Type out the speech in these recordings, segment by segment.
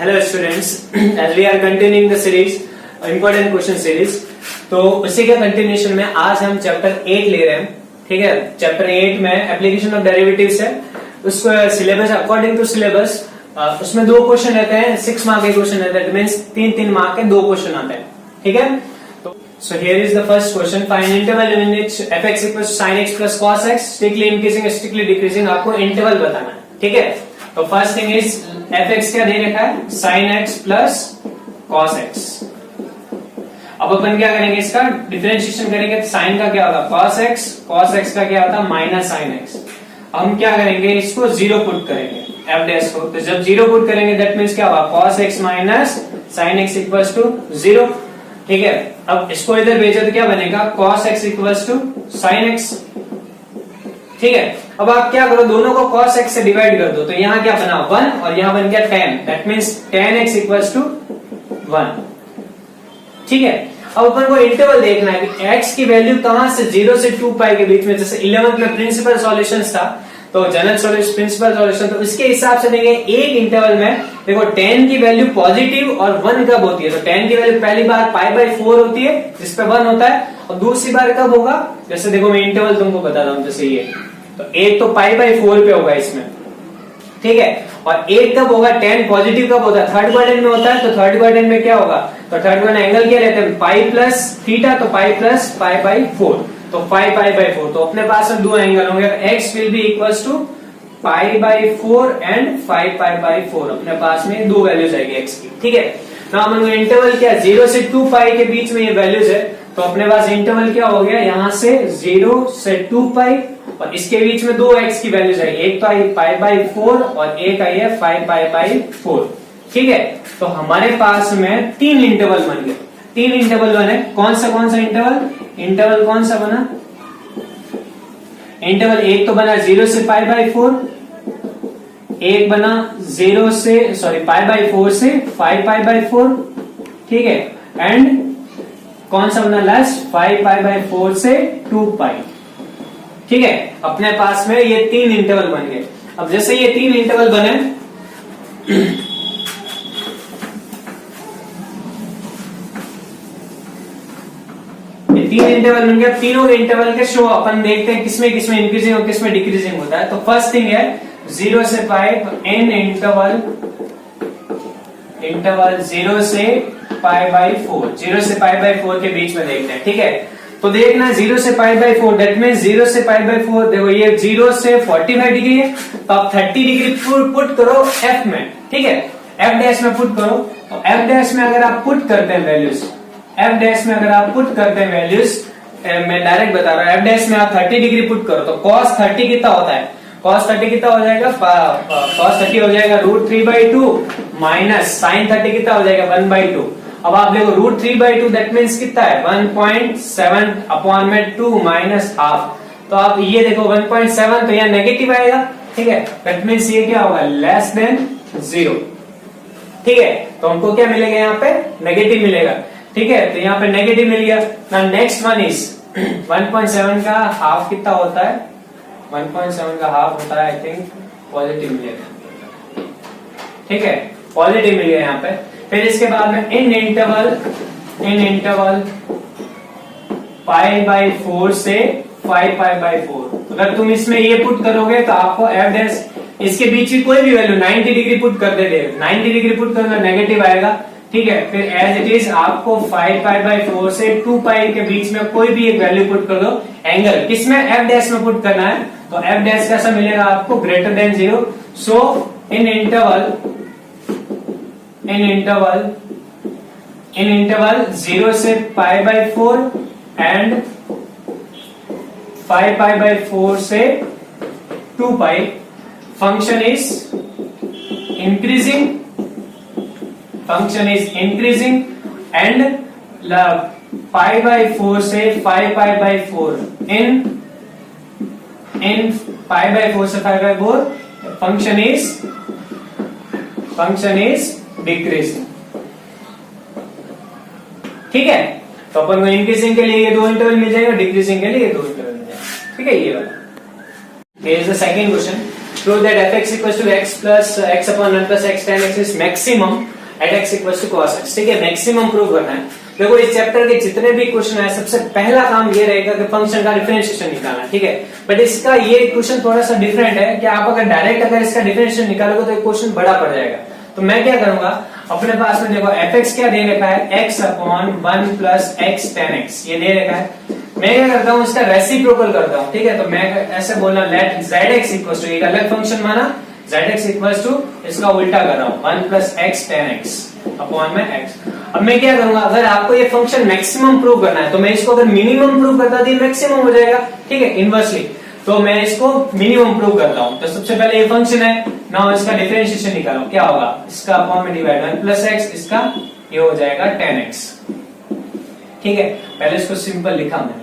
Hello students, as we are continuing the series, important question series, तो उसी के continuation में आज हम चैप्टर 8 ले रहे हैं. ठीक है, चैप्टर 8 में एप्लीकेशन ऑफ डेरिवेटिव्स है. उसको सिलेबस अकॉर्डिंग टू सिलेबस उसमें 2 क्वेश्चन रहते हैं, 6 मार्क के क्वेश्चन रहते हैं. मींस 3-3 मार्क के 2 क्वेश्चन आते हैं. ठीक है, तो so here is the first question. Find interval in which fx equals sin x plus cos x strictly increasing strictly decreasing. आपको इंटरवल बताना है. ठीक है, तो फर्स्ट थिंग इज fx क्या दे रखा है, sin x plus cos x. अब अपन क्या करेंगे, इसका डिफरेंशिएशन करेंगे. तो sin का क्या होगा cos x का क्या होता माइनस sin x. हम क्या करेंगे, इसको 0 पुट करेंगे f डैश को. तो जब 0 पुट करेंगे दैट मींस क्या होगा, cos x minus sin x equals to 0. ठीक है, अब इसको इधर भेजो तो क्या बनेगा, cos x equals to sin x. ठीक है, अब आप क्या करो, दोनों को cos x से डिवाइड कर दो. तो यहाँ क्या बना 1 और यहाँ बन गया 10. That means tan x equals to 1. ठीक है, अब अपन को इंटरवल देखना है कि x की वैल्यू कहां से 0 से 2 पाई के बीच में. जैसे 11th में प्रिंसिपल सॉल्यूशंस था, तो जनरल सॉल्यूशन प्रिंसिपल सॉल्यूशन, तो इसके हिसाब से देंगे एक इंटरवल में. देखो 10 की वैल्यू पॉजिटिव और 1 कब होती है. तो 10 की वैल्यू पहली बार π/4 होती है जिस पे 1 होता है, और दूसरी बार कब होगा, जैसे देखो मैं इंटरवल तुमको बताता हूं. जैसे ये तो एक तो π/4 पे होगा इसमें. ठीक है, और एक कब होगा, 10 पॉजिटिव कब होता है, थर्ड क्वाड्रेंट में होता है. तो थर्ड क्वाड्रेंट में क्या होगा, तो थर्ड क्वाड्रेंट एंगल क्या लेते हैं, पाई प्लस थीटा. तो पाई प्लस π/4, तो π/4. तो अपने पास में 2 एंगल होंगे. x will be equals to π/4 and 5π/4. अपने पास में 2 वैल्यूज आएगी x की. ठीक है, ना हम इंटरवल क्या 0 से 2 पाई के बीच में ये वैल्यूज है. तो अपने पास इंटरवल क्या हो गया, यहां से 0 से 2 पाई, और इसके बीच में 2 x की वैल्यूज आई. एक तो आई π/4 और एक आई है 5π/4. ठीक है, तो हमारे पास में 3 इंटरवल बन गए. 3 इंटरवल बने. कौन सा इंटरवल कौन सा बना, इंटरवल एक तो बना 0 से π/4, एक बना π/4 से 5π/4. ठीक है, एंड कौन सा बना लास्ट 5π/4 से 2 पाई. ठीक है, अपने पास में ये 3 इंटरवल बन गए. अब जैसे ये 3 इंटरवल बने, ये 3 इंटरवल बन गया. तीनों इंटरवल के शो अपन देखते हैं किसमें इंक्रीजिंग और किसमें डिक्रीजिंग होता है. तो फर्स्ट थिंग है 0 से पाई, एन इंटरवल 0 से π/4, 0 से π/4 के बीच में देखते हैं. ठीक है, तो देखना 0 से π/4, दैट मींस 0 से π/4. देखो ये 0 से 45 डिग्री है, तो आप 30 डिग्री पुट करो f में. ठीक है, f डैश में पुट करो. तो f डैश में अगर आप पुट करते हैं वैल्यूज, मैं डायरेक्ट बता रहा हूं, f डैश में आप 30 डिग्री पुट करो. तो cos 30 कितना होता है, cos 30 कितना हो जाएगा, cos 30 हो जाएगा √3/2 माइनस sin 30 कितना हो जाएगा 1/2. अब आप देखो √3/2 दैट मींस कितना है 1.7 अपॉन में 2 माइनस हाफ. तो आप ये देखो 1.7, तो यहाँ नेगेटिव आएगा. ठीक है, दैट मींस ये क्या होगा, लेस देन 0. ठीक है, तो हमको क्या मिलेगा, यहाँ पे नेगेटिव मिलेगा. ठीक है, तो यहाँ पे नेगेटिव मिल गया. ना नेक्स्ट वन इज 1.7 का हाफ कितना होता है, 1.7 का हाफ होता है आई थिंक पॉजिटिव मिलेगा. ठीक है, पॉजिटिव मिल गया यहाँ पे. फिर इसके बाद में इन इंटरवल π/4 से 5π/4. अगर तुम इसमें ये पुट करोगे तो आपको f डैश, इसके बीच की कोई भी वैल्यू 90 डिग्री पुट कर दे. 90 डिग्री पुट करोगे नेगेटिव आएगा. ठीक है, फिर एज इट इज आपको 5π/4 से 2 पाई के बीच में कोई भी एक वैल्यू पुट कर दो. एंगल किसमें, f डैश में पुट करना है. तो f डैश कैसा मिलेगा आपको, ग्रेटर देन 0. सो इन इंटरवल 0 से π/4 एंड 5π/4 से 2 पाई, फंक्शन इज इंक्रीजिंग एंड π/4 से 5π/4 इन π/4 से 5/4 फंक्शन इज डिक्रीजिंग. ठीक है, तो अपन को इंक्रीजिंग के लिए ये 2 इंटरवल मिल जाएगा, डिक्रीजिंग के लिए ये 2 इंटरवल मिल जाएगा. ठीक है, ये वाला. Here is the second question. prove that fx equals to x plus x upon 1 plus x tan x is maximum at x equals to cos x। ठीक है, मैक्सिमम प्रूव करना है। देखो इस चैप्टर के जितने भी क्वेश्चन आए सबसे पहला काम ये रहेगा कि फंक्शन का डिफरेंशिएशन निकालना, ठीक है। बट इसका ये क्वेश्चन थोड़ा सा डिफरेंट है कि आप अगर डायरेक्ट अगर इसका डिफरेंशिएशन निकालोगे तो ये क्वेश्चन बड़ा पड़ जाएगा। तो मैं क्या करूंगा, अपने पास में देखो fx क्या दे रखा है, x upon 1 plus x tan x ये दे रखा है। मैं क्या करता हूँ, इसका रेसिप्रोकल करता हूँ, ठीक है। तो मैं ऐसे बोलना लेट zx इक्वल्स टू, एक अलग फंक्शन माना, zx इक्वल्स टू इसका उल्टा कर रहा हूँ 1 plus x tan x upon में x। अब मैं क्या करूंगा, अगर आपको ये फंक्शन मैक्सिमम प्रूव करना है तो मैं इसको अगर मिनिमम प्रूव करता तो मैक्सिमम हो जाएगा, ठीक है, इनवर्सली। तो मैं इसको मिनिमम प्रूव करता हूं। तो सबसे पहले ये फंक्शन है, नाउ इसका डिफरेंशिएशन निकालो, क्या होगा, इसका अपॉन में डिवाइड 1 प्लस x, इसका ये हो जाएगा tan x, ठीक है। पहले इसको सिंपल लिखा मैंने,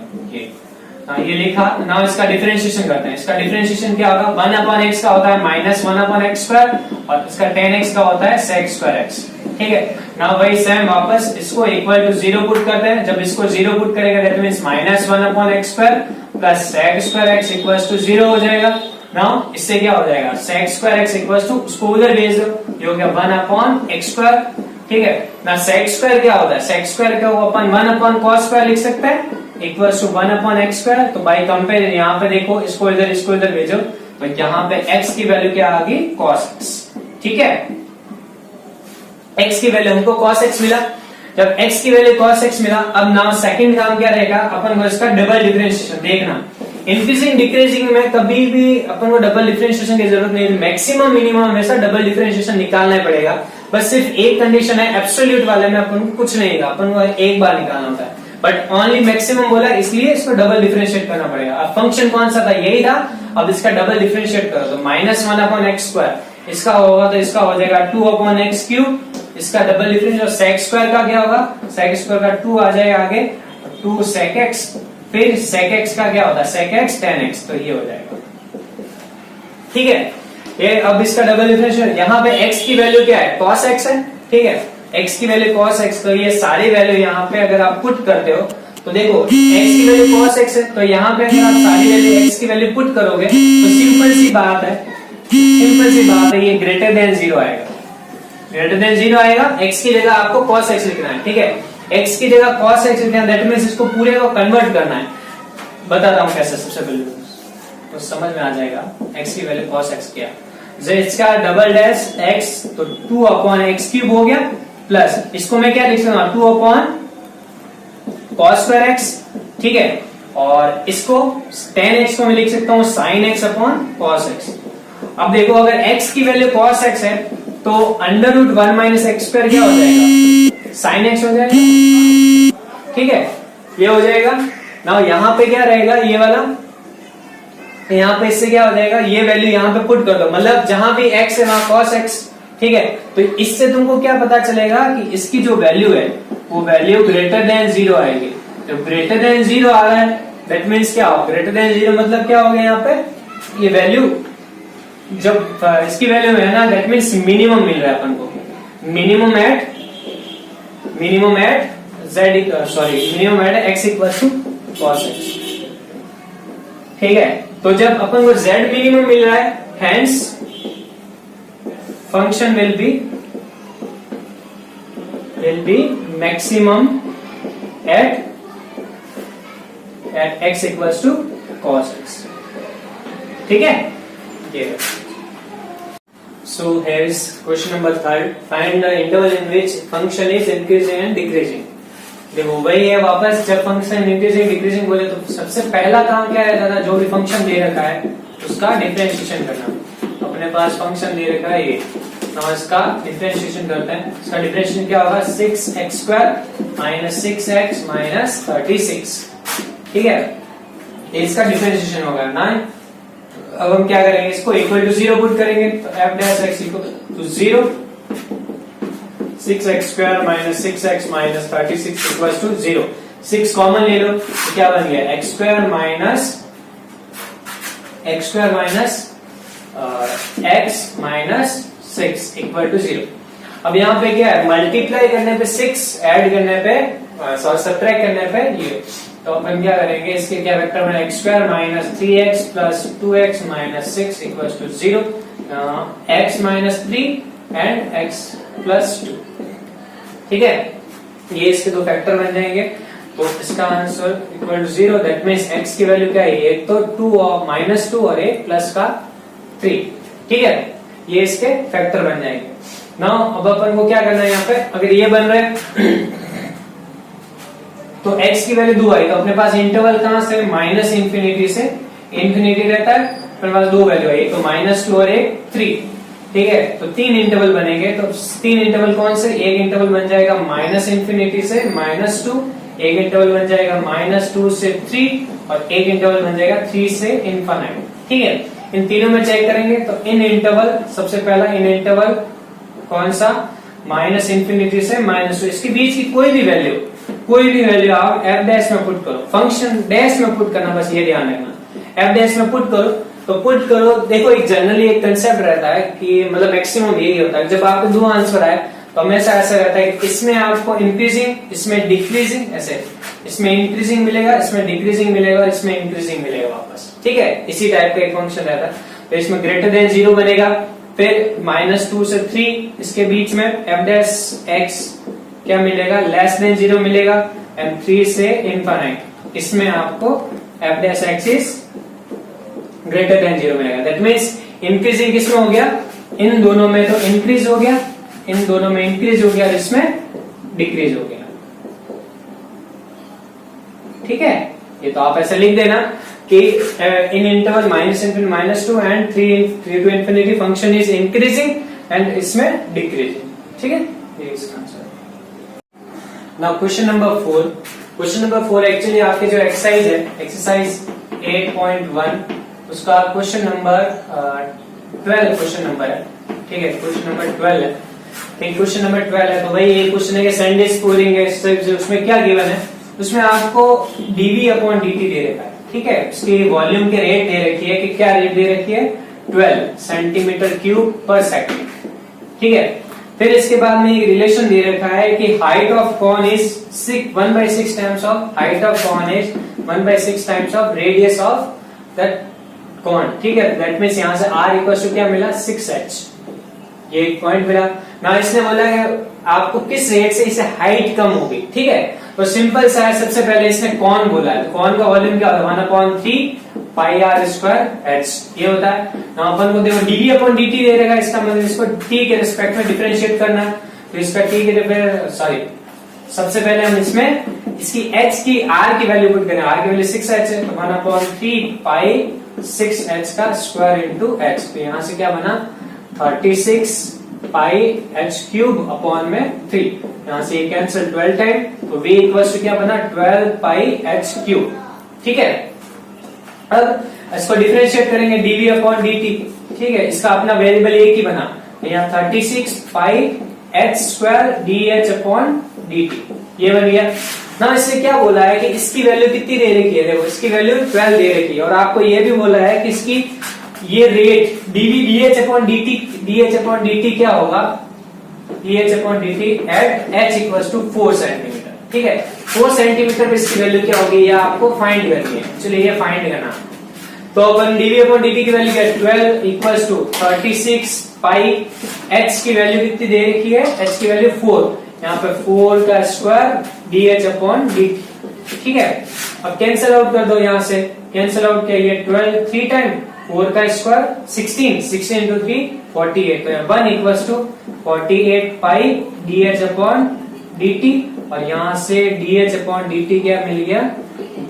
ये लिखा। नाउ इसका डिफरेंशिएशन करते हैं। इसका डिफरेंशिएशन क्या होगा, 1 अपॉन x का होता है माइनस 1 अपॉन x स्क्वायर और इसका tan x का होता है sec स्क्वायर x, ठीक है। नाउ वही सेम वापस इसको इक्वल टू 0 पुट करते हैं। जब इसको 0 पुट करेगा that means minus 1 upon x square plus sec square x equals to 0 हो जाएगा। नाउ इससे क्या हो जाएगा, sec square x equals to उसको उधर भेज दो, ये हो गया 1 अपॉन x स्क्वायर, ठीक है ना। sec स्क्वायर क्या होता है, sec स्क्वायर का वो अपन 1 अपॉन cos स्क्वायर लिख सकते हैं equals to 1 upon x square. तो बाय कंपेयर यहाँ पे देखो, इसको इधर भेजो तो यहाँ पे x की वैल्यू क्या आ गई, cos x, ठीक है। x की वैल्यू हमको cos x मिला। जब x की वैल्यू cos x मिला, अब नाउ सेकंड काम क्या रहेगा, अपन को इसका डबल डिफरेंशिएशन देखना। इंक्रीजिंग डिक्रीजिंग में कभी भी अपन को डबल डिफरेंशिएशन की जरूरत नहीं है, मैक्सिमम मिनिमम हमेशा डबल डिफरेंशिएशन निकालना ही पड़ेगा। बस सिर्फ एक कंडीशन है, एब्सोल्यूट वाले में अपन को कुछ नहीं, अपन को एक बार निकालना होता है, बट ओनली मैक्सिमम बोला इसलिए इसको डबल डिफरेंशिएट करना पड़ेगा। अब फंक्शन कौन सा था, यही था। अब इसका डबल डिफरेंशिएट करो तो माइनस 1 अपॉन एक्स स्क्वायर इसका होगा तो इसका हो जाएगा 2 अपॉन एक्स क्यूब। इसका डबल डिफरेंशिएट और sec स्क्वायर का क्या होगा, sec स्क्वायर का 2 आ जाएगा आगे, 2 sec x, फिर sec x का क्या होता है sec x tan x, तो ये हो जाएगा, ठीक है। ये अब इसका डबल डिफरेंशिएट, यहाँ पे x की वैल्यू क्या है, cos x है, ठीक है। x की वैल्यू cos x, तो ये सारी वैल्यू यहाँ पे अगर आप पुट करते हो तो देखो x की वैल्यू cos x है, तो यहाँ पे अगर आप सारी वैल्यू x की वैल्यू पुट करोगे तो सिंपल सी बात है, ये ग्रेटर देन 0 आएगा, ग्रेटर देन 0 आएगा। x की जगह आपको cos x लिखना है, ठीक है। x की जगह cos x लिखना है, दैट मींस इसको पूरे को कन्वर्ट करना है। बताता हूं कैसे, सबसे पहले तो समझ में आ जाएगा। x की वैल्यू cos x क्या, जो इसका डबल डैश x तो 2 अपॉन x क्यूब हो गया, प्लस इसको मैं क्या लिख सकता हूं 2 अपॉन cos स्क्वायर x, ठीक है। और इसको tan x को मैं लिख सकता हूं sin x upon cos x। अब देखो अगर x की वैल्यू cos x है तो under root 1 minus x square क्या हो जाएगा, साइन एक्स हो जाएगा, ठीक है, ये हो जाएगा। नाउ यहाँ पे क्या रहेगा, ये वाला, यहाँ पे इससे क्या हो जाएगा, ये वैल्यू यहाँ पे पुट कर दो, मतलब जहां भी x है वहां cos x, ठीक है। तो इससे तुमको क्या पता चलेगा कि इसकी जो वैल्यू है वो वैल्यू ग्रेटर देन 0 आएगी। तो ग्रेटर देन 0 आ रहा है, दैट मीन्स क्या हो, ग्रेटर देन 0 मतलब क्या हो गया, यहाँ पे ये वैल्यू जब इसकी वैल्यू है ना, दैट मीन्स मिनिमम मिल रहा है अपन को, minimum at x equal to cos x, ठीक है। तो जब अपन को z मिनिमम मिल रहा है, hence function will be maximum at x equal to cos x, ठीक है। So here is question number 3rd. Find the interval in which function is increasing and decreasing. देखो वही है वापस, जब फंक्शन इंक्रीजिंग डिक्रीजिंग बोले तो सबसे पहला काम क्या रहता था, जो भी फंक्शन दे रखा है उसका डिफरेंशिएशन करना। अपने पास फंक्शन दे रखा है ये, तो इसका डिफरेंशिएशन करते हैं। इसका डिफरेंशिएशन क्या होगा, 6x square minus 6x minus 36, ठीक है, ये इसका डिफरेंशिएशन होगा ना। अब हम क्या करेंगे, इसको इक्वल टू 0 पुट करेंगे, तो f dash x equal to 0, 6x square minus 6x minus 36 equal to 0। 6 common ले लो तो क्या बन गया, x square minus x minus 6 equal to 0। अब यहाँ पे क्या है, मल्टीप्लाई करने पे 6, ऐड करने पे सब्ट्रैक्ट करने पे ये तो अपन क्या करेंगे, इसके क्या वेक्टर बना, x square minus 3x plus 2x minus 6 equal to 0, x minus 3 and x plus 2। ठीक है, ये इसके दो फैक्टर बन जाएंगे, तो इसका answer equal to 0। That means x की वैल्यू क्या है, एक तो 2 और माइनस 2 और एक प्लस का 3। ठीक है, ये इसके फैक्टर बन जाएंगे। नाउ अब अपन को क्या करना है, यहाँ पे अगर ये बन रहे हैं तो x की वैल्यू 2 आई, तो अपने पास इंटरवल कहां से, माइनस इंफिनिटी से इंफिनिटी रहता है, अपने पास दो वैल्यू आई, तो -2 और एक 3। ठीक है, तो 3 इंटरवल बनेंगे, तो 3 इंटरवल कौन से, एक इंटरवल बन जाएगा माइनस इंफिनिटी से -2, एक इंटरवल बन जाएगा -2 से 3 और एक इंटरवल बन जाएगा 3 से इनफाइनाइट। ठीक है, इन तीनों में चेक करेंगे, तो इन इंटरवल सबसे पहला इन इंटरवल कौन सा, माइनस इंफिनिटी से -2, इसके बीच की कोई भी वैल्यू आप f डैश में पुट करो, फंक्शन डैश में पुट करना, बस ये ध्यान रखना, f डैश में पुट करो, तो पुट करो। देखो एक जनरली एक कंसेप्ट रहता है कि मतलब मैक्सिमम यही होता है, जब आपको दो आंसर आए तो हमेशा ऐसा रहता है कि इसमें आपको इंक्रीजिंग, इसमें डिक्रीजिंग, ऐसे इसमें इंक्रीजिंग मिलेगा, इसमें डिक्रीजिंग मिलेगा, इसमें इंक्रीजिंग मिलेगा वापस। ठीक है, इसी टाइप का एक फंक्शन रहता है, तो इसमें ग्रेटर देन 0 बनेगा, फिर -2 से 3 इसके बीच में f डैश x क्या मिलेगा, लेस देन 0 मिलेगा, एंड 3 से इनफाइनाइट इसमें आपको f dash x is greater than 0 मिलेगा। दैट मींस इंक्रीजिंग किसमें हो गया, इन दोनों में तो इंक्रीज हो गया, इन दोनों में इंक्रीज हो गया, इसमें डिक्रीज हो गया। ठीक है, ये तो आप ऐसे लिख देना कि in interval -2 and 3 to infinity function is increasing and इसमें डिक्रीजिंग। ठीक है, ये इसका आंसर। Now question number 4। Question number 4 actually आपके जो एक्सरसाइज है, एक्सरसाइज 8.1, उसका क्वेश्चन नंबर 12 क्वेश्चन नंबर है। ठीक है, क्वेश्चन नंबर 12 है। ठीक, क्वेश्चन नंबर 12 है, तो भाई ये क्वेश्चन है कि सैंडविच स्कोरिंग है, उसमें क्या गिवन है, उसमें आपको dv/dt दे रखा है। ठीक है, उसकी वॉल्यूम के रेट दे रखी है, कि क्या रेट दे रखी है, 12 सेंटीमीटर क्यूब पर सेकंड। ठीक है, फिर इसके बाद में एक रिलेशन दे रखा है कि height of cone is 1/6 times of height of cone is 1/6 times of radius of that cone. ठीक है, दैट मींस यहां से r इक्वल टू क्या मिला, 6h, ये एक पॉइंट मिला ना। इसने बोला है आपको किस रेट से इसे हाइट कम होगी। ठीक है, तो सिंपल सा है, सबसे पहले इसने कॉन बोला है, तो कॉन का वॉल्यूम क्या होता है, 1/3 पाई r स्क्वायर h, ये होता है ना। अपन को देखो dv/dt दे देगा, इसका मतलब इसको t के रिस्पेक्ट में डिफरेंशिएट करना है, तो इसका t के सबसे पहले हम इसमें इसकी h की r की वैल्यू पुट करें, r की वैल्यू 6h है, तो 1/3 पाई 6h का स्क्वायर इंटू h, तो यहां से क्या बना 36 पाई h क्यूब अपॉन में 3, यहां से ये कैंसिल 12 टाइम, तो v इक्वल्स टू क्या बना 12 पाई h क्यूब। ठीक है, अब इसको डिफरेंशिएट करेंगे dv/dt। ठीक है, इसका अपना वेरिएबल एक ही बना, यहाँ 36 पाई h स्क्वायर dh/dt, ये बन गया ना। इससे क्या बोला है कि इसकी वैल्यू कितनी दे रखी है, देखो इसकी वैल्यू 12 दे रखी है, और आपको ये भी बोला है कि इसकी ये रेट dh/dt क्या होगा, dh/dt at h equals to 4 centimetre. ठीक है, 4 सेंटीमीटर पे इसकी वैल्यू क्या होगी, ये आपको फाइंड करनी है। चलिए ये फाइंड करना, तो अपन dv/dt की वैल्यू क्या है, 12 इक्वल्स टू 36 पाई h की वैल्यू कितनी दे रखी है, h की वैल्यू 4, यहाँ पे 4 का स्क्वायर dh/dt। ठीक है, अब कैंसिल आउट कर दो, यहाँ से कैंसिल आउट किया, ये 12 3 टाइम 4 का स्क्वायर 16 इंटू 3 48, तो 1 इक्वल्स टू 48 पाई dh/dt, और यहाँ से dh/dt क्या मिल गया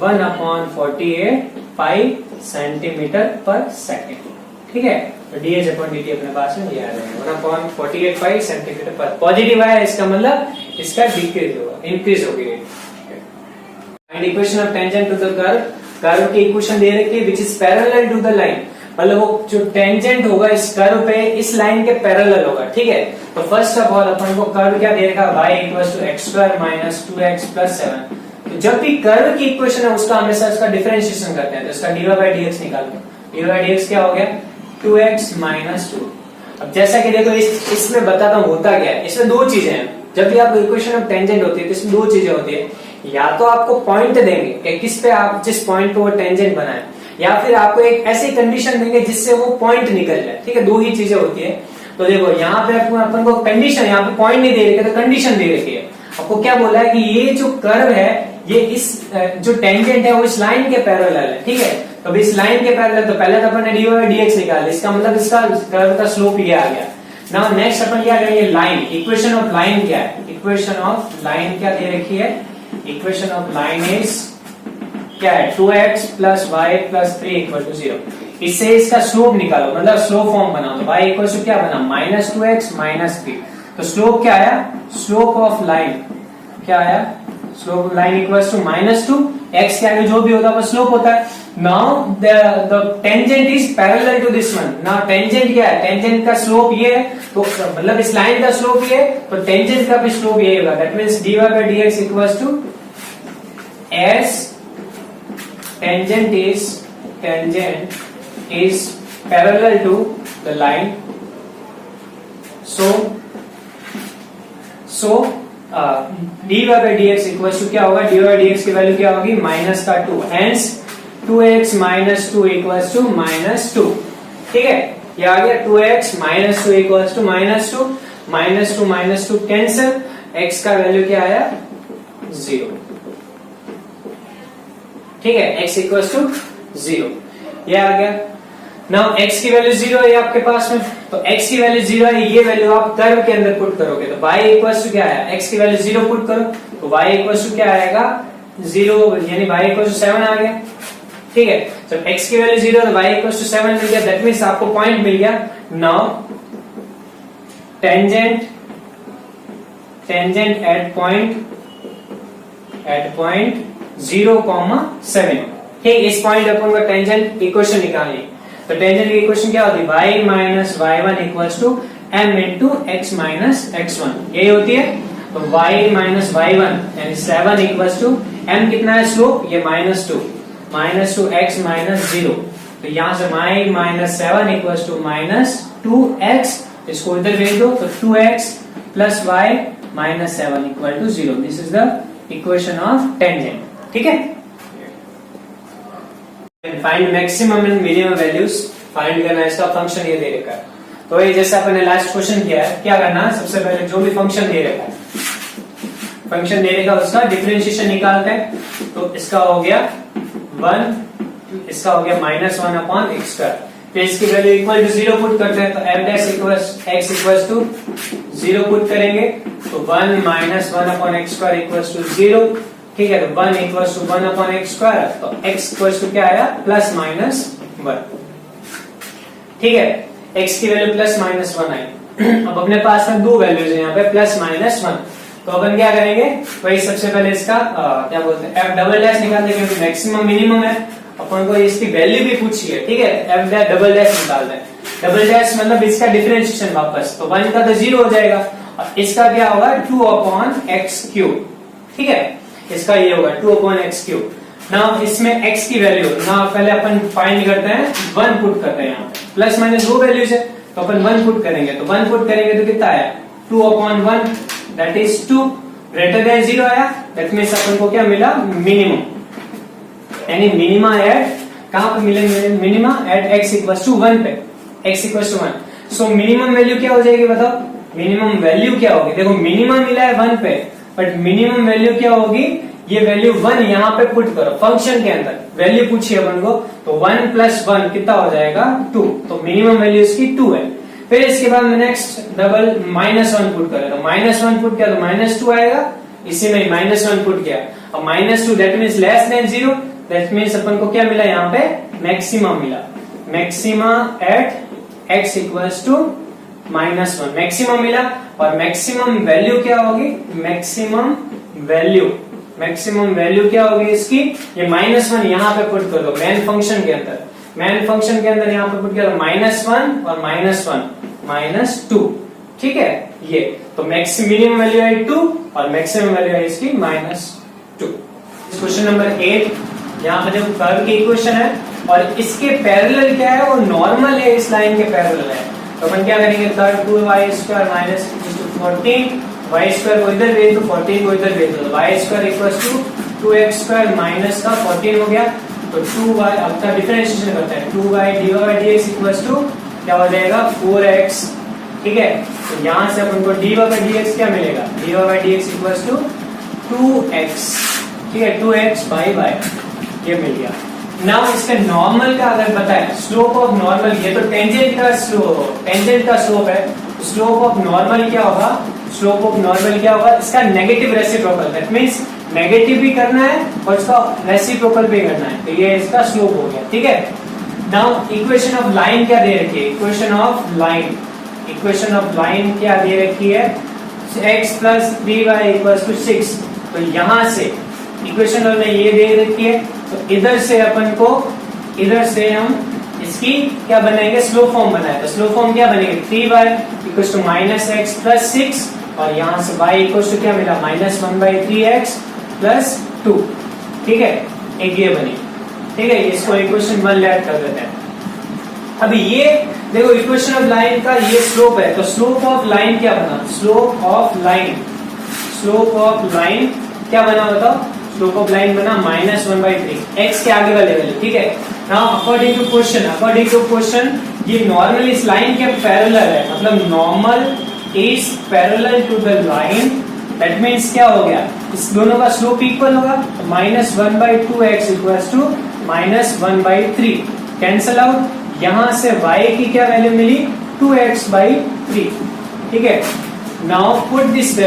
1/48 पाई सेंटीमीटर पर सेकेंड। ठीक है, तो dh/dt अपने पास में ये आ जाएगा 1/48 पाई सेंटीमीटर पर। पॉजिटिव है, इसका मतलब इसका डिक्रीज होगा, इंक्रीज होगी। Find equation of tangent to the curve, curve की इक्वेशन दे रखी है which is parallel to the line, मतलब वो जो टेंजेंट होगा इस कर्व पे इस लाइन के पैरेलल होगा। ठीक है, तो फर्स्ट ऑफ ऑल अपन को कर्व क्या दे रखा है, y equals to x² minus 2x plus 7। तो जब भी कर्व की इक्वेशन है उसका हमेशा उसका डिफरेंशिएशन करते हैं, तो इसका dy/dx निकालते हैं, dy/dx क्या हो गया 2x माइनस 2। अब जैसा कि देखो इसमें बताता हूँ होता क्या है, इसमें दो चीजें हैं। जब भी आपको इक्वेशन ऑफ टेंजेंट होती है तो इसमें दो चीजें होती है, या तो आपको पॉइंट देंगे कि किस पे आप जिस पॉइंट पे वो टेंजेंट बनाए, या फिर आपको एक ऐसी कंडीशन देंगे जिससे वो पॉइंट निकल जाए। ठीक है, दो ही चीजें होती है। तो देखो यहाँ पे अपन को कंडीशन, यहाँ पे पॉइंट नहीं दे रही है तो कंडीशन दे रखी है। आपको क्या बोला है कि ये जो कर्व है ये इस जो टेंजेंट है वो इस लाइन के पैरेलल है। ठीक है, तो इस लाइन के पैरेलल, तो पहले तो अपन ने dy dx निकाला, इसका मतलब इसका कर्व का स्लोप ये आ गया। नाउ नेक्स्ट अपन क्या करेंगे, लाइन, इक्वेशन ऑफ लाइन क्या है, इक्वेशन ऑफ लाइन क्या दे रखी है, इक्वेशन ऑफ लाइन इज क्या है 2x plus y plus 3 equal to 0। इससे इसका स्लोप निकालो, मतलब स्लोप फॉर्म बनाओ। तो y इक्वल टू क्या बना माइनस 2x माइनस 3। तो स्लोप क्या आया, स्लोप ऑफ लाइन क्या आया, slope of line equals to -2, x के आगे जो भी होता है वो स्लोप होता है। Now the tangent is parallel to this one. Now tangent क्या है, टेंजेंट का स्लोप ये है, तो मतलब इस लाइन का स्लोप ये है, तो टेंजेंट का भी स्लोप ये होगा। That means dy by dx equals to as tangent is parallel to the line, so dy by dx equals to क्या होगा, dy by dx की वैल्यू क्या होगी माइनस का 2, hence 2x minus 2 equals to -2। ठीक है, ये आ गया 2x minus 2 equals to -2, -2 cancel, x का वैल्यू क्या आया 0। ठीक है, x इक्वल्स टू 0, ये आ गया। नाउ x की वैल्यू 0 है आपके पास में, तो x की वैल्यू 0 है, ये वैल्यू आप कर्व के अंदर पुट करोगे तो y इक्वल्स टू क्या आया, x की वैल्यू 0 पुट करो तो y इक्वल्स टू क्या आएगा 0, यानी y इक्वल्स टू 7 आ गया। ठीक है, तो x की वैल्यू 0 तो y इक्वल्स टू 7 मिल गया, दैट मींस आपको पॉइंट मिल गया। Now tangent at point 0,7। ठीक, इस पॉइंट अपन को टेंजेंट इक्वेशन निकालनी, तो टेंजेंट की इक्वेशन क्या होती है, y minus y1 equals to m into x minus x1, यही होती है। तो y माइनस y1 यानी 7 इक्वल्स टू m कितना है स्लोप, ये -2 x माइनस 0, तो यहां से y minus 7 equals to -2x, इसको इधर भेज दो तो 2x plus y minus 7 equal to 0। This is the equation of tangent. ठीक है, find maximum and minimum values, find करना है, इसका फंक्शन ये दे रखा है। तो ये जैसे अपने लास्ट क्वेश्चन किया है, क्या करना है, सबसे पहले जो भी फंक्शन दे रखा है, फंक्शन दे रखा उसका डिफरेंशिएशन निकालते हैं। तो इसका हो गया 1, इसका हो गया -1 अपॉन x स्क्वायर, फिर इसकी वैल्यू इक्वल टू 0 पुट करते हैं, तो f dash equals x equals to 0 put करेंगे, तो 1 minus 1 upon x square equals to 0। ठीक है, तो 1 equals to 1 upon x square, तो x इक्वल्स टू क्या आया +-1। ठीक है, x की वैल्यू +-1 आई। अब अपने पास में दो वैल्यूज है यहाँ पे +-1, तो अपन क्या करेंगे, वही सबसे पहले इसका क्या बोलते हैं f डबल डैश निकालते हैं, क्योंकि मैक्सिमम मिनिमम है, अपन को इसकी वैल्यू भी पूछी है। ठीक है, f डबल डैश निकालते हैं, डबल डैश मतलब इसका डिफरेंशिएशन वापस, तो 1 का तो 0 हो जाएगा और इसका क्या होगा 2 अपॉन एक्स क्यूब। ठीक है, इसका ये होगा 2 अपॉन एक्स क्यूब। ना इसमें x की वैल्यू, ना पहले अपन फाइंड करते हैं 1 पुट करते हैं, यहाँ पे प्लस माइनस दो वैल्यूज है, तो अपन 1 पुट करेंगे, तो 1 पुट करेंगे तो कितना आया 2 upon 1, that is 2, greater than 0 आया, दैट मींस अपन को क्या मिला मिनिमम, यानी मिनिमा एट कहां पे मिलेंगे, minima at x equals to 1 पे, x equals to 1। So minimum value क्या हो जाएगी बताओ, मिनिमम वैल्यू क्या होगी, देखो मिनिमम मिला है 1 पे, बट मिनिमम वैल्यू क्या होगी, ये वैल्यू 1 यहाँ पे पुट करो फंक्शन के अंदर, वैल्यू पूछी है अपन को, तो 1 प्लस 1 कितना हो जाएगा 2, तो मिनिमम वैल्यू इसकी 2 है। फिर इसके बाद में नेक्स्ट डबल -1 पुट करें, तो -1 पुट किया तो -2 आएगा, इसी में -1 पुट किया, अब -2 that means less than 0, that means अपन को क्या मिला यहाँ पे मैक्सिमम मिला, maxima at x equals to -1 maximum मिला, और मैक्सिमम वैल्यू क्या होगी, मैक्सिमम वैल्यू क्या होगी इसकी, ये -1 यहाँ पे पुट कर दो मेन फंक्शन के अंदर, मेन फंक्शन के अंदर यहाँ पे पुट किया तो -1 और -1 -2। ठीक है, ये तो मिनिमम वैल्यू है 2 और मैक्सिमम वैल्यू है इसकी -2। क्वेश्चन नंबर 8, यहाँ पे देखो कर्व की इक्वेशन है और इसके पैरेलल क्या है, वो नॉर्मल है, इस लाइन के पैरेलल है, तो अपन क्या करेंगे कर्व 2y² - 14 वाई स्क्वायर को इधर भेज दो, 14 को इधर भेज दो, y square equal to 2x square minus का 14 हो गया, तो 2y अब का डिफरेंशिएशन करते हैं, 2y dx इक्वल टू क्या हो जाएगा 4x, ठीक है। तो यहां से अपन को dx क्या मिलेगा, dx इक्वल टू 2x, ठीक है, 2x बाई y ये मिल गया। नाउ इसका नॉर्मल का अगर पता है, स्लोप ऑफ नॉर्मल, ये तो टेंजेंट का स्लोप है, स्लोप ऑफ नॉर्मल क्या होगा, स्लोप ऑफ नॉर्मल क्या होगा, इसका negative reciprocal, that means negative भी करना है और इसका रेसिप्रोकल भी करना है, तो ये इसका स्लोप हो गया, ठीक है। नाउ इक्वेशन ऑफ लाइन क्या दे रखी है, इक्वेशन ऑफ लाइन क्या दे रखी है, x plus 3y equal to 6, तो यहां से इक्वेशन में ये दे रखी है, तो इधर से हम इसकी क्या बनाएंगे, स्लो फॉर्म बनाए, तो स्लो फॉर्म क्या बनेगी, 3y equal to minus x plus 6, और यहां से y इक्वल टू क्या मिला, माइनस 1/3x प्लस 2, ठीक है, एक ये बनी, ठीक है। इसको इक्वेशन 1 ऐड कर देते हैं। अभी ये देखो इक्वेशन ऑफ लाइन का ये स्लोप है, तो स्लोप ऑफ लाइन क्या बना, स्लोप ऑफ लाइन क्या बना बताओ, स्लोप ऑफ लाइन बना माइनस 1/3, x के आगे वाले वैल्यू, ठीक है। नाउ अकॉर्डिंग टू क्वेश्चन ये नॉर्मल इस लाइन के पैरेलल है, मतलब normal is parallel to the line, that means क्या हो गया, इस दोनों का स्लोप इक्वल होगा, minus 1/2x equals to minus 1/3, cancel out, यहां से y की क्या वैल्यू मिली, 2x/3, ठीक है। Now put this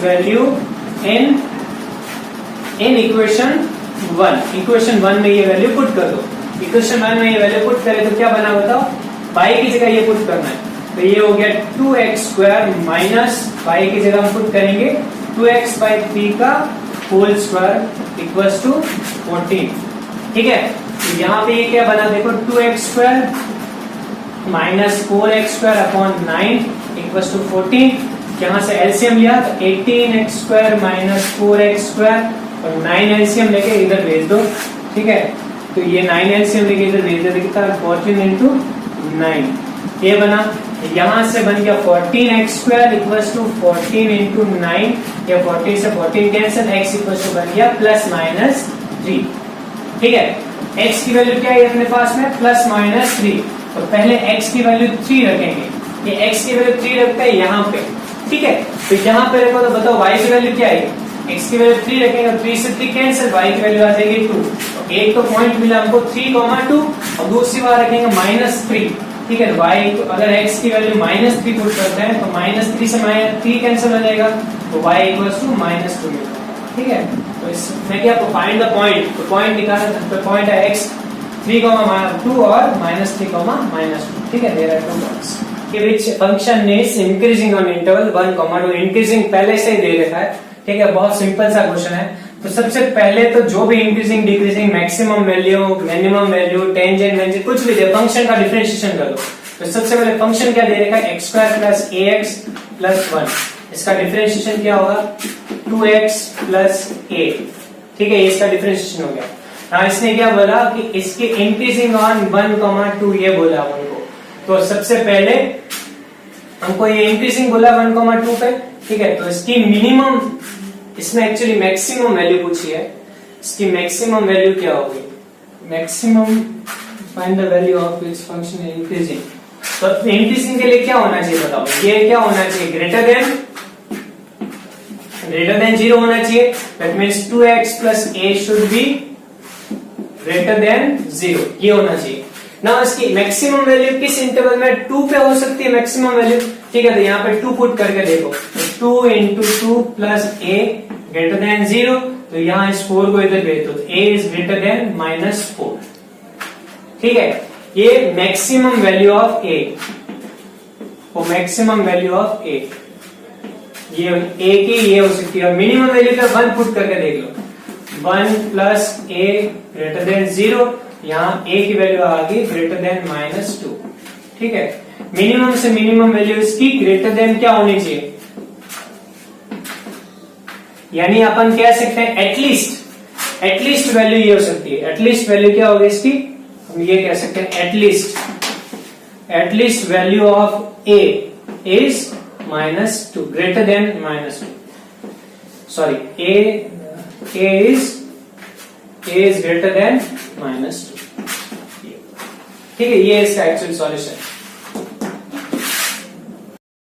value in equation 1 में ये वैल्यू पुट कर दो, इक्वेशन 1 में ये वैल्यू पुट करें तो क्या बना बताओ, y की जगह ये पुट करना है, तो ये हो गया 2x स्क्वायर माइनस y की जगह हम पुट करेंगे 2x/3 का होल स्क्वायर इक्वल्स टू 14, ठीक है। तो यहाँ पे ये क्या बना देखो, 2x square minus 4x square upon 9 equals to 14, यहाँ से एलसीएम लिया तो 18x square minus 4x square और 9 एलसीएम लेके इधर भेज दो, ठीक है। तो ये 9 एलसीएम लेके इधर भेज दो, कितना 14 इंटू 9 ये बना, यहां से बन गया 14x square equals to 14 into 9, या 14 से 14 कैंसिल, x इक्वल्स टू बन गया प्लस माइनस 3, ठीक है। x की वैल्यू क्या है अपने पास में, प्लस माइनस 3, तो पहले x की वैल्यू 3 रखेंगे, ये x की वैल्यू 3 रखते हैं यहाँ पे, ठीक है। तो यहाँ पे रखो तो बताओ y की वैल्यू क्या है, x की वैल्यू 3 रखेंगे, 3 से 3 कैंसिल, y की वैल्यू आ जाएगी 2, तो एक तो पॉइंट मिला हमको 3,2, और दूसरी बार रखेंगे -3, ठीक है। y अगर x की वैल्यू -3 पुट करते हैं तो -3 से -3 कैंसिल हो जाएगा, तो y इक्वल्स टू -2 मिलता है, ठीक है। तो इसमें क्या फाइंड द पॉइंट, तो पॉइंट निकालना, तो पॉइंट है x 3,2 और -3,2, ठीक है। देयर आर 2 पॉइंट्स के बीच function is increasing on interval 1,2, increasing पहले से ही दे रखा है, ठीक है। बहुत सिंपल सा क्वेश्चन है। तो सबसे पहले तो जो भी increasing decreasing maximum value minimum value tangent कुछ भी दे, फंक्शन का डिफरेंशिएशन कर दो। तो सबसे पहले फंक्शन क्या दे रखा है, x square plus ax plus 1, इसका डिफरेंशिएशन क्या होगा 2x प्लस a, ठीक है, इसका डिफरेंशिएशन हो गया। हाँ, इसने क्या बोला कि इसके इंक्रीजिंग ऑन 1,2 ये बोला हमको, तो सबसे पहले हमको ये इंक्रीजिंग बोला 1,2 पे, ठीक है। तो इसकी मिनिमम, इसमें एक्चुअली मैक्सिमम वैल्यू पूछी है, इसकी मैक्सिमम वैल्यू क्या होगी, maximum find the value of its function increasing. तो इंक्रीजिंग के लिए क्या होना चाहिए बताओ, ये क्या होना चाहिए, ग्रेटर देन 0 होना चाहिए, that means 2x plus a should be greater than 0, ये होना चाहिए ना। इसकी मैक्सिमम वैल्यू किस इंटरवल में 2 पे हो सकती है मैक्सिमम वैल्यू, ठीक है। तो यहाँ पे 2 पुट करके देखो, तो 2 into 2 plus a greater than 0, तो यहाँ इस 4 को इधर भेज दो, तो a इज ग्रेटर देन -4, ठीक है। ये मैक्सिमम वैल्यू ऑफ a, वो मैक्सिमम वैल्यू ऑफ a, ये a की ये हो सकती है। मिनिमम वैल्यू का 1 पुट करके देख लो, 1 प्लस a ग्रेटर देन 0, यहाँ a की वैल्यू आ गई ग्रेटर देन -2, ठीक है। मिनिमम से मिनिमम वैल्यू इसकी ग्रेटर देन क्या होनी चाहिए, यानी अपन कह सकते हैं एटलीस्ट वैल्यू ये हो सकती है, एटलीस्ट वैल्यू क्या होगी इसकी, हम ये कह सकते हैं at least at least value of A is -2 greater than -2, sorry A is greater than -2, ठीक है। ये इसका एक्चुअल सॉल्यूशन।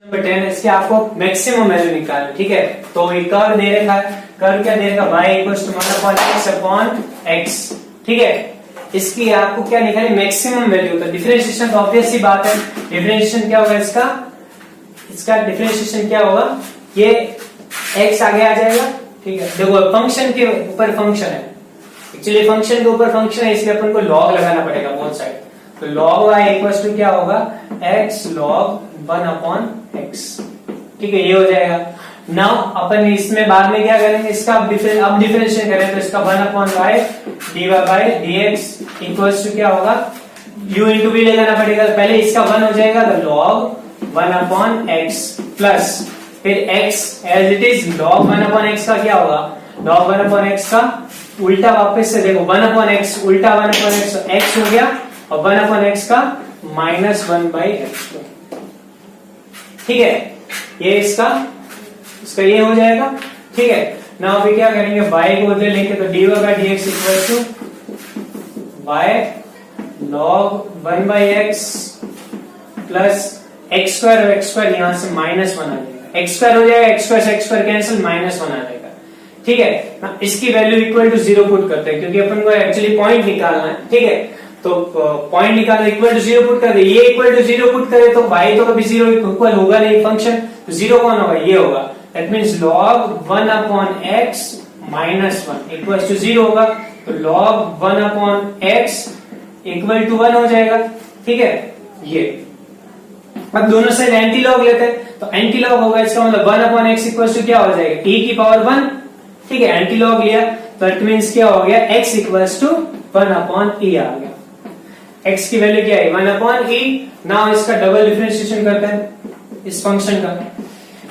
नंबर 10, इसके आपको मैक्सिमम वैल्यू निकालना, ठीक है। तो ये कर्व दे रखा है, कर्व क्या दे रखा है, y = x, ठीक है। इसकी आपको क्या निकालनी, मैक्सिमम वैल्यू। तो डिफरेंशिएशन तो ऑब्वियस सी बात है, डिफरेंशिएशन क्या होगा इसका डिफरेंशिएशन क्या होगा, ये x आगे आ जाएगा, ठीक है। देखो फंक्शन के ऊपर फंक्शन है, एक्चुअली फंक्शन के ऊपर फंक्शन है, इसलिए अपन को लॉग लगाना पड़ेगा बोथ साइड। तो log y = क्या होगा, x log 1/x, ठीक है, ये हो जाएगा। नाउ अपन इसमें बाद में क्या करेंगे, इसका अब डिफरेंशिएट करें तो इसका 1/y dy/dx = क्या होगा, u into v लगाना पड़ेगा। पहले इसका 1 हो जाएगा तो log 1/x प्लस फिर x as it is log 1/x का क्या होगा, log 1/x का उल्टा वापस से देखो 1/x उल्टा 1/x तो x हो गया और 1/x का -1/x, ठीक है। ये इसका ये हो जाएगा, ठीक है। नाउ अभी क्या करेंगे, y को उधर लेंगे तो dy/dx = y log 1/x plus x² और x² यहां से -1 आ जाएगा, x² हो जाएगा, x² से x² कैंसिल, -1 आ जाएगा, ठीक है। इसकी वैल्यू = 0 पुट करते हैं क्योंकि अपन को एक्चुअली पॉइंट निकालना है, ठीक है। तो पॉइंट निकालना =0 पुट कर दे, ये =0 पुट करे तो y तो कभी 0 इक्वल होगा नहीं फंक्शन, तो 0 कौन होगा, ये होगा। दैट मींस log 1/x -1 = 0 होगा, तो log 1/x = 1 हो जाएगा, ठीक है। ये अब दोनों साइड एंटी लॉग लेते हैं तो एंटी लॉग होगा, इसका मतलब 1/x = क्या हो जाएगा, e⁻1, ठीक है। एंटी लॉग लिया तो इट मींस क्या हो गया, x = 1/e आ गया। x की वैल्यू क्या है, 1/e। नाउ इसका डबल डिफरेंशिएशन करते हैं इस फंक्शन का,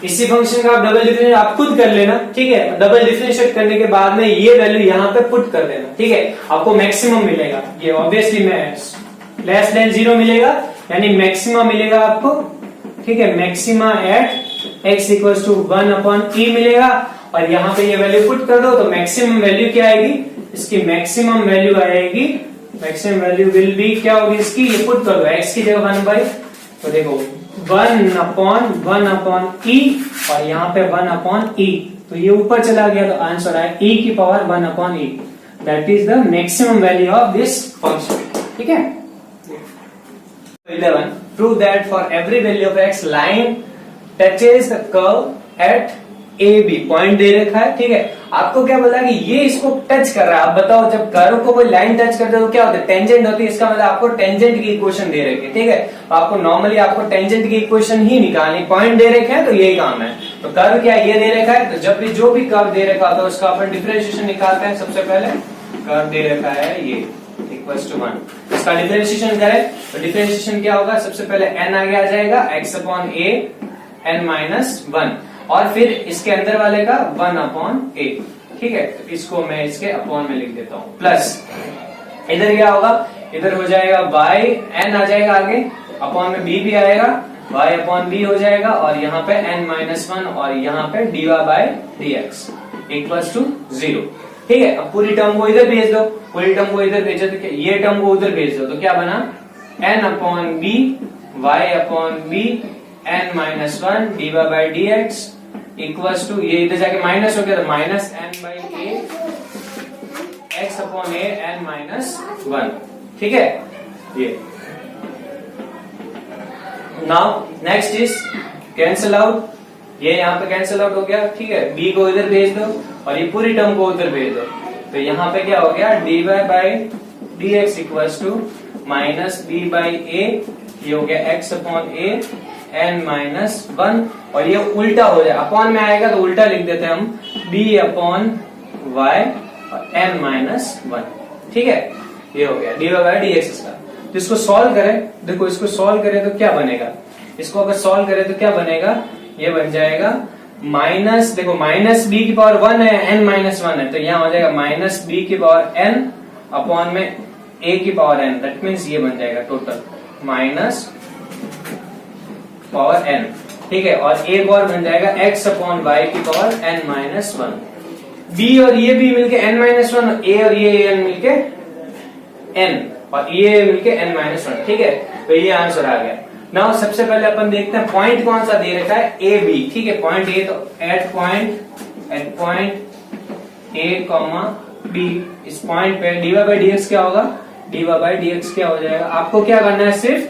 इसी फंक्शन का आप डबल डिफरेंशिएट आप खुद कर लेना, ठीक है। डबल डिफरेंशिएट करने के बाद में ये वैल्यू यहाँ पे पुट कर देना, ठीक है। आपको मैक्सिमम मिलेगा, ये ऑब्वियसली <0 मिलेगा, यानी मैक्सिमम मिलेगा आपको, ठीक है। मैक्सिमा एट x = 1/e मिलेगा और यहाँ पे ये वैल्यू पुट कर दो तो मैक्सिमम वैल्यू क्या आएगी, इसकी मैक्सिमम वैल्यू आएगी, मैक्सिमम वैल्यू विल बी क्या होगी इसकी, ये पुट कर दो x की जगह 1/, तो देखो 1/1/e और यहाँ पे 1/e, तो ये ऊपर चला गया तो आंसर आए e⁻1/e, that is the maximum value of this function, ठीक है। 11 prove that for every value of x line touches the curve at AB, point दे रखा है, ठीक है। आपको क्या बोला कि ये इसको टच कर रहा है, आप बताओ जब कर्व को कोई लाइन टच करता है तो क्या होता है, टेंजेंट होती है, इसका मतलब आपको टेंजेंट की इक्वेशन दे रखी है, ठीक है। तो आपको नॉर्मली आपको टेंजेंट की इक्वेशन ही निकालनी, पॉइंट दे रखे हैं तो यही काम है। तो कर्व क्या ये दे रखा है, तो जब भी जो भी कर्व दे रखा होता है उसका अपन डिफरेंशिएशन निकालते हैं। सबसे पहले कर्व दे रखा है ये =1, इसका डिफरेंशिएशन करें तो डिफरेंशिएशन क्या होगा, सबसे पहले n आगे आ जाएगा x/a n-1 और फिर इसके अंदर वाले का 1/a, ठीक है। तो इसको मैं इसके अपॉन में लिख देता हूं, प्लस इधर क्या होगा, इधर हो जाएगा y n आ जाएगा आगे, अपॉन में b भी आएगा, y/b हो जाएगा और यहाँ पे n-1 और यहाँ पे dy/dx = 0, ठीक है। अब पूरी टर्म को इधर भेज दो, पूरी टर्म को इधर भेजो तो ये टर्म को उधर भेज दो तो क्या बना, n/b y/b n-1 dy/dx = ये इधर जाके माइनस हो गया तो -n/a x/a n-1, ठीक है। ये now next is cancel out, ये यहाँ पे कैंसिल आउट हो गया, ठीक है। b को इधर भेज दो और ये पूरी टर्म को उधर भेज दो तो यहाँ पे क्या हो गया, dy/dx = -b/a, ये हो गया x/a n-1 और ये उल्टा हो जाए, अपॉन में आएगा तो उल्टा लिख देते हैं हम b/y और n-1, ठीक है। ये हो गया dy/dx इसका। तो इसको सॉल्व करें, देखो इसको सॉल्व करें तो क्या बनेगा, इसको अगर सॉल्व करें तो क्या बनेगा, ये बन जाएगा माइनस, देखो -b⁻1 है n-1 है तो यहाँ हो जाएगा -b⁻n अपॉन में a⁻n, दैट मीन्स ये बन जाएगा टोटल पावर n, ठीक है। और एक और बन जाएगा x अपॉन वाई की पावर n-1। b और ये b मिलके n-1, a और ये n मिलके n, और ये मिलके n-1, ठीक है। तो ये आंसर आ गया। नाउ सबसे पहले अपन देखते हैं पॉइंट कौन सा दे रखा है, ए बी, ठीक है। पॉइंट ए, तो at point A comma B, इस पॉइंट पे dy बाई डी एक्स क्या होगा, dy बाई डी एक्स क्या हो जाएगा। आपको क्या करना है, सिर्फ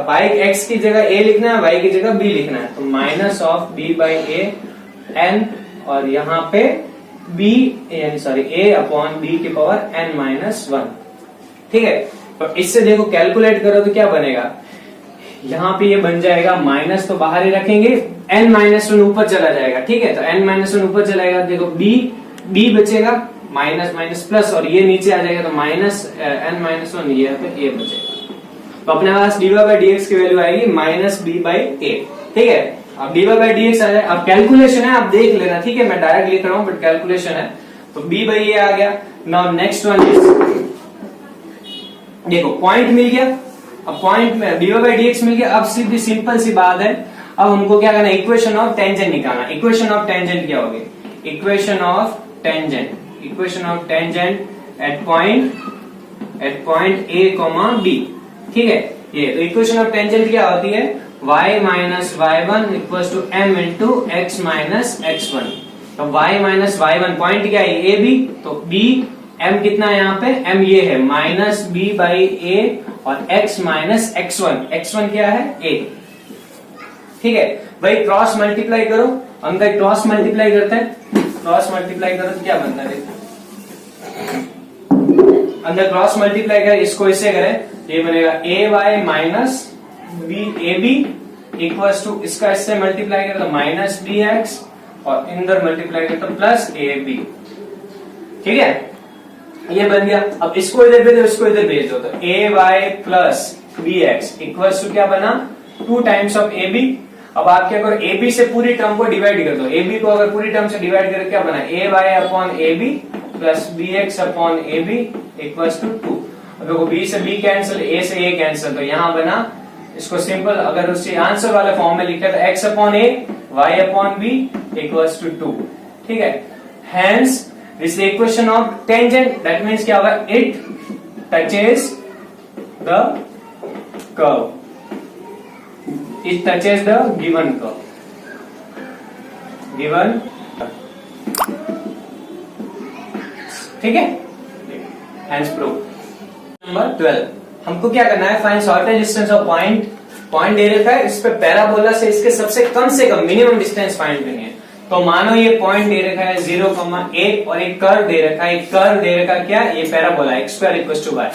बाई एक्स की जगह a लिखना है, y की जगह b लिखना है। तो minus of b by A n, और यहाँ पे b यानी सॉरी a अपॉन b की पावर n-1, ठीक है। तो इससे देखो कैलकुलेट करो तो क्या बनेगा, यहाँ पे ये बन जाएगा माइनस, तो बाहर ही रखेंगे, n-1 ऊपर चला जाएगा, ठीक है। तो n-1 ऊपर चलाएगा, देखो b बचेगा, माइनस माइनस प्लस, और ये नीचे आ जाएगा, तो माइनस n-1, ये पे a बचेगा। तो अपने पास dy बाई डी एक्स की वैल्यू आएगी माइनस b बाई ए, ठीक है। अब dy बाई डी एक्स आ जाए, अब कैलकुलेशन है, आप देख लेना, ठीक है। मैं डायरेक्ट लिख रहा हूँ बट कैलकुलेशन है। तो b बाई ए आ गया। नाउ नेक्स्ट वन इज, देखो पॉइंट मिल गया, अब पॉइंट में dy बाई डी एक्स मिल गया। अब सीधी सिंपल सी बात है, अब हमको क्या करना है, इक्वेशन ऑफ टेंजेंट निकालना। इक्वेशन ऑफ टेंजेंट क्या होगी, equation of tangent at point A comma b, ठीक है। ये तो इक्वेशन ऑफ टेंजेंट क्या होती है, y minus y1 equal to m into x minus x1। तो y माइनस y1 पॉइंट क्या है, ए बी, तो b m कितना है यहाँ पे, m ये है माइनस b बाई ए, और x माइनस x1 क्या है, a, ठीक है। भाई क्रॉस मल्टीप्लाई करो, हम क्रॉस मल्टीप्लाई करते हैं, क्रॉस मल्टीप्लाई करो तो क्या बनता है, अंदर क्रॉस मल्टीप्लाई करें, इसको इससे करें, ये बनेगा A Y minus B A B equal to, इसका इससे मल्टीप्लाई करें तो माइनस बी एक्स, और इंदर मल्टीप्लाई करें तो प्लस ए बी, ठीक है। ये बन गया। अब इसको इधर भेज दो, इसको इधर भेज दो, तो A Y plus B X equal to क्या बना, 2 टाइम्स ऑफ ए बी। अब आप क्या करो, ए बी से पूरी टर्म को डिवाइड कर दो, ए बी को अगर पूरी टर्म से डिवाइड करें क्या बना, A Y upon A B plus B X upon A B equal to 2। अब देखो बी से बी कैंसिल, ए से ए कैंसिल, तो यहाँ बना, इसको सिंपल अगर उससे आंसर वाले फॉर्म में लिखा तो x upon a Y upon b equal to 2, ठीक है। Hence this equation of tangent, that means क्या होगा, it touches the curve, it touches the given curve, given, ठीक है। Hence prove. नंबर 12, हमको क्या करना है, find shortest distance of point दे रखा है, इस पे पैराबोला से इसके सबसे कम मिनिमम डिस्टेंस फाइंड करनी है। तो मानो ये पॉइंट दे रखा है 0,8 और एक कर्व दे रखा है, एक कर्व दे रखा क्या, ये parabola x square equal to y।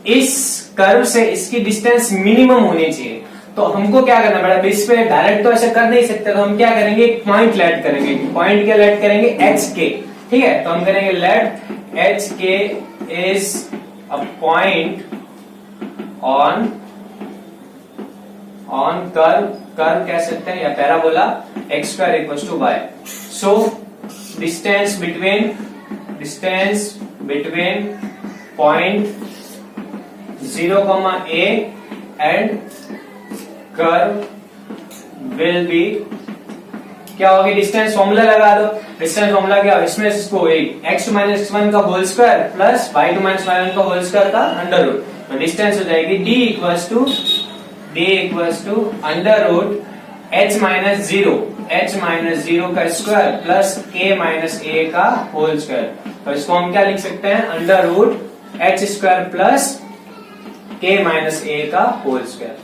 इस कर्व से इसकी डिस्टेंस मिनिमम होनी चाहिए। तो हमको क्या करना पड़ेगा, इस पे डायरेक्ट तो ऐसा कर नहीं सकते, तो हम क्या करेंगे, एक पॉइंट लेट करेंगे। पॉइंट क्या लेट करेंगे, HK, ठीक है। तो हम करेंगे let HK is a point on curve कह सकते हैं, या parabola x square equal to y। So distance between point 0,a and curve will be क्या होगी, डिस्टेंस फॉर्मूला लगा दो। डिस्टेंस फॉर्मूला क्या, इसमें इसको x2 माइनस x1 का whole square plus y2 minus y1 का होल स्क्वायर का अंडर रूट, तो डिस्टेंस हो जाएगी d equals to under root h minus zero का square plus k minus a का होल स्क्वायर। तो इसको हम क्या लिख सकते हैं, under root h square plus k minus a का होल स्क्वायर,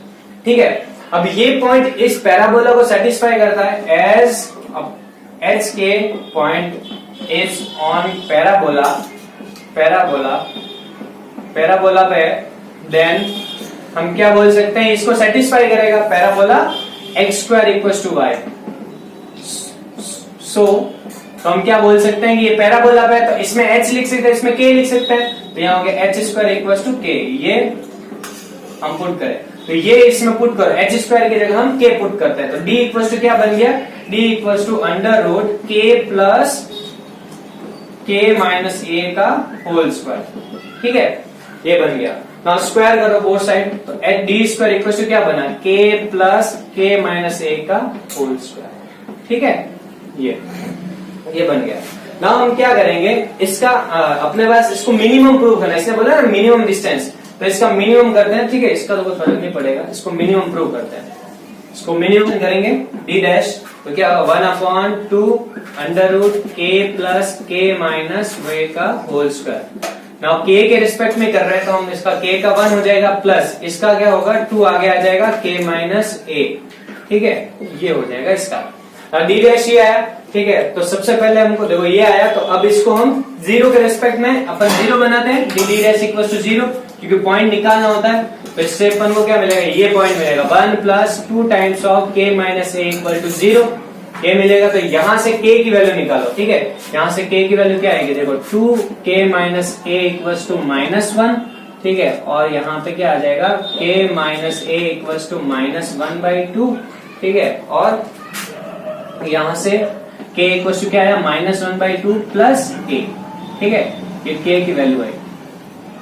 ठीक है। अब ये पॉइंट इस पैराबोला को सेटिस्फाई करता है, as HK point is on parabola पे, देन हम क्या बोल सकते हैं, इसको सेटिस्फाई करेगा parabola x square equal to y। So तो हम क्या बोल सकते हैं कि ये पैराबोला पे, तो इसमें h लिख सकते हैं, इसमें k लिख सकते हैं, तो यहाँ हो गया h square equal to k। ये हम पुट करें तो ये इसमें पुट करो, h स्क्वायर की जगह हम k पुट करते हैं, तो d इक्वल टू क्या बन गया, d equal to under root k plus k minus a का होल स्क्वायर, ठीक है। ये बन गया। नाउ स्क्वायर करो बोथ साइड, तो at d square equal to क्या बना, के प्लस के माइनस ए का होल स्क्वायर। ठीक है, ये बन गया। नाउ हम क्या करेंगे, इसका अपने पास इसको मिनिमम प्रूव करना है, इसने बोला ना मिनिमम डिस्टेंस, तो इसका मिनिमम करते हैं। ठीक है, इसका तो कोई फर्क नहीं पड़ेगा, इसको मिनिमम प्रूव करते हैं। इसको मिनिमम करेंगे डी डैश, तो क्या होगा 1/2 under root k plus k minus वे का होल स्क्वायर। नाउ के रिस्पेक्ट में कर रहे हैं तो हम इसका के का 1 हो जाएगा, प्लस इसका क्या होगा 2 आगे आ जाएगा के माइनस ए। ठीक है, ये हो जाएगा इसका डी डैश, ये आया। ठीक है, तो सबसे पहले हमको देखो ये आया, तो अब इसको हम 0 के रिस्पेक्ट में अपन 0 बनाते हैं, डी डैश इक्वल टू 0, क्योंकि पॉइंट निकालना होता है। तो इससे अपन को क्या मिलेगा, ये पॉइंट मिलेगा 1 प्लस 2 टाइम्स ऑफ के माइनस ए इक्वल टू 0, ये मिलेगा। तो यहां से के की वैल्यू निकालो। ठीक है, यहां से के की वैल्यू क्या आएगी, देखो 2 के माइनस ए इक्वल टू -1। ठीक है, और यहाँ पे क्या आ जाएगा, के माइनस ए इक्वल टू -1/2। ठीक है, और यहां से के इक्वल टू क्या आया, -1/2 प्लस ए। ठीक है, ये के की वैल्यू है,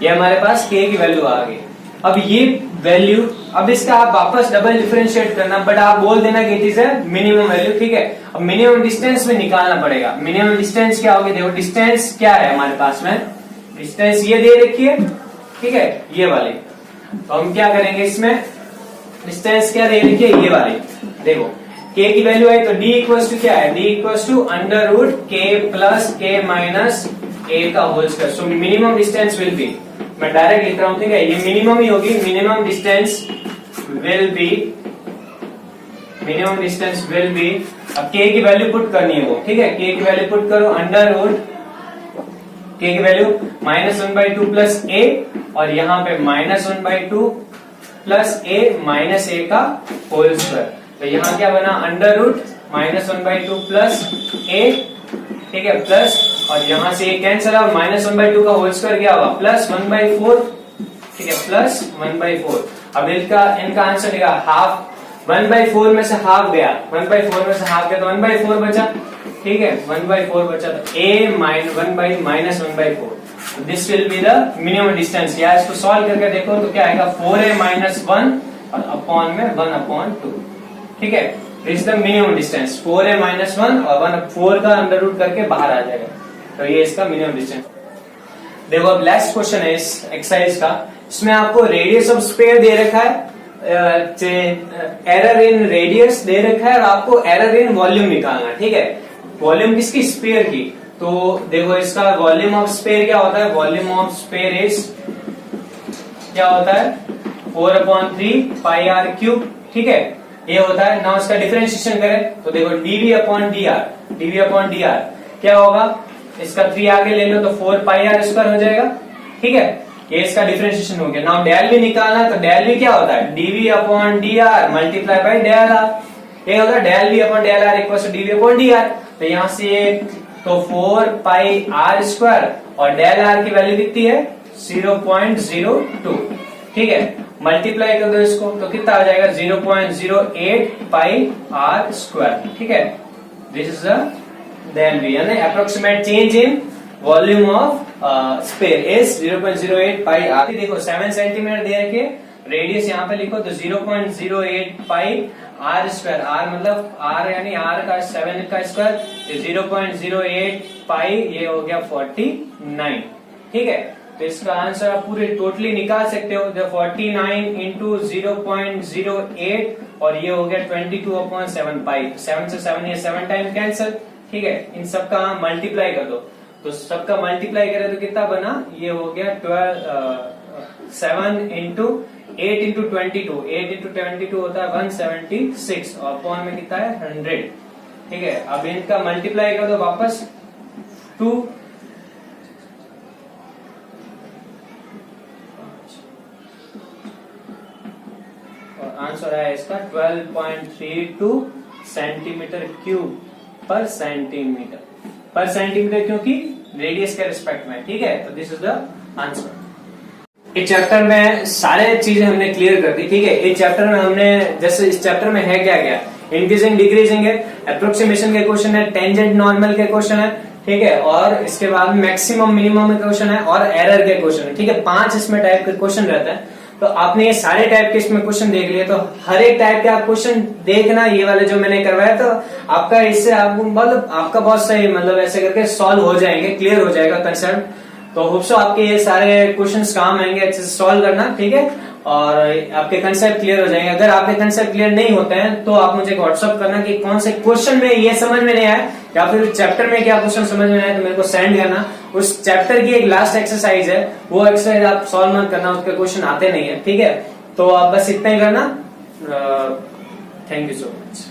ये हमारे पास के की वैल्यू आ गई। अब ये वैल्यू, अब इसका आप वापस डबल डिफरेंशिएट करना, बट आप बोल देना कि it is a minimum value. ठीक है, अब मिनिमम डिस्टेंस में निकालना पड़ेगा। मिनिमम डिस्टेंस क्या होगी, देखो डिस्टेंस क्या है हमारे पास में, डिस्टेंस ये दे रखी है। ठीक है, ये वाली, तो हम क्या करेंगे, इसमें डिस्टेंस क्या दे रखी है, ये वाली। देखो के की वैल्यू है, तो डी इक्वल्स टू क्या है, d equals to under root k plus k minus a का whole square. So minimum distance will be, मैं डायरेक्ट लिख रहा हूं। ठीक है, ये मिनिमम ही होगी, मिनिमम डिस्टेंस विल बी, अब के की वैल्यू पुट करनी है वो। ठीक है, के की वैल्यू पुट करो, अंडर रूट के की वैल्यू -1/2 प्लस ए, और यहाँ पे -1/2 प्लस ए माइनस ए का होल स्क्वायर। तो यहाँ क्या बना, अंडर रूट -1/2 प्लस ए। ठीक है, प्लस, और यहां से ये कैंसिल और -1/2 का होल स्क्वायर क्या होगा, +1/4। ठीक है, +1/4। अब इनका आंसर निकला हाफ, 1/4 में से हाफ गया, 1/4 में से हाफ गया तो 1/4 बचा। ठीक है, 1/4 बचा, तो a -1/4, this will be the minimum distance. या इसको सॉल्व करके देखो तो क्या आएगा, 4a - 1 और अपॉन में 1/2। ठीक है, this is the minimum distance, 4a - 1 और 1/4 का अंडर रूट करके बाहर आ जाएगा, तो ये इसका मिनिमम डिस्टेंस। देखो अब लास्ट क्वेश्चन है इस एक्सरसाइज का, इसमें आपको रेडियस ऑफ स्फीयर दे रखा है, एरर इन रेडियस दे रखा है, और आपको एरर इन वॉल्यूम निकालना है। ठीक है, वॉल्यूम किसकी, स्फीयर की। तो देखो इसका वॉल्यूम ऑफ स्फीयर क्या होता है, वॉल्यूम ऑफ स्फीयर इज क्या होता है, 4/3 पाई r क्यूब। ठीक है, ये होता है। नाउ इसका डिफरेंशिएशन करें तो देखो dv/dr क्या होगा, इसका 3 आगे ले लो तो 4 पाई r स्क्वायर हो जाएगा। ठीक है, ये इसका डिफरेंशिएशन हो गया। नाउ डेल v निकालना है, तो डेल v क्या होता है, dv/dr multiply by del r। ये होगा del v/dr equal to dv/dr। तो यहां से तो 4 पाई r स्क्वायर और डेल r की वैल्यू कितनी है, 0.02। ठीक है, मल्टीप्लाई कर दो इसको तो कितना आ जाएगा, 0.08 पाई r स्क्वायर। ठीक है, this is the del v, यानी approximate change in volume of sphere is 0.08 pi r। देखो 7 सेंटीमीटर दे रखे, रेडियस यहाँ पे लिखो तो 0.08 पाई r स्क्वायर, r मतलब r यानी r का 7 का स्क्वायर, 0.08 पाई, ये हो गया 49। ठीक है, तो इसका आंसर आप पूरे टोटली निकाल सकते हो, 49 इंटू 0.08 और ये हो गया 22/7 पाई। 7 से 7 ये 7 टाइम कैंसिल। ठीक है, इन सबका मल्टीप्लाई कर दो, तो सबका मल्टीप्लाई करें तो कितना बना, ये हो गया 7 इंटू 8 इंटू 22, 8 इंटू 22 होता है 176 और अपॉन में कितना है 100। ठीक है, अब इनका मल्टीप्लाई कर दो वापस 2, और आंसर है इसका 12.32 सेंटीमीटर क्यूब पर सेंटीमीटर क्योंकि रेडियस के रिस्पेक्ट में। ठीक है, तो दिस इज द आंसर। इस चैप्टर में सारे चीजें हमने क्लियर कर दी। ठीक है, इस चैप्टर में हमने, जैसे इस चैप्टर में है क्या क्या, इंक्रीजिंग डिक्रीजिंग है, अप्रोक्सीमेशन के क्वेश्चन है, टेंजेंट नॉर्मल के क्वेश्चन है, ठीक है, और इसके बाद मैक्सिमम मिनिमम में क्वेश्चन है और एरर के क्वेश्चन है, ठीक है। 5 इसमें टाइप के क्वेश्चन रहता है। तो आपने ये सारे टाइप के इसमें क्वेश्चन देख लिए, तो हर एक टाइप के आप क्वेश्चन देखना, ये वाले जो मैंने करवाया, तो आपका इससे आप मतलब आपका बहुत सही मतलब ऐसे करके सॉल्व हो जाएंगे, क्लियर हो जाएगा कंसेप्ट। तो होप सो आपके ये सारे क्वेश्चंस काम आएंगे, अच्छे से सॉल्व करना, ठीक है, और आपके कंसेप्ट क्लियर हो जाएंगे। अगर आपके कंसेप्ट क्लियर नहीं होते हैं तो आप मुझे व्हाट्सअप करना कि कौन से क्वेश्चन में ये समझ में नहीं आया या फिर चैप्टर में क्या क्वेश्चन समझ में आया, तो मेरे को सेंड करना। उस चैप्टर की एक लास्ट एक्सरसाइज है, वो एक्सरसाइज आप सॉल्व मत करना, उसके क्वेश्चन आते नहीं है, ठीक है। तो आप बस इतना ही करना। Thank you so much.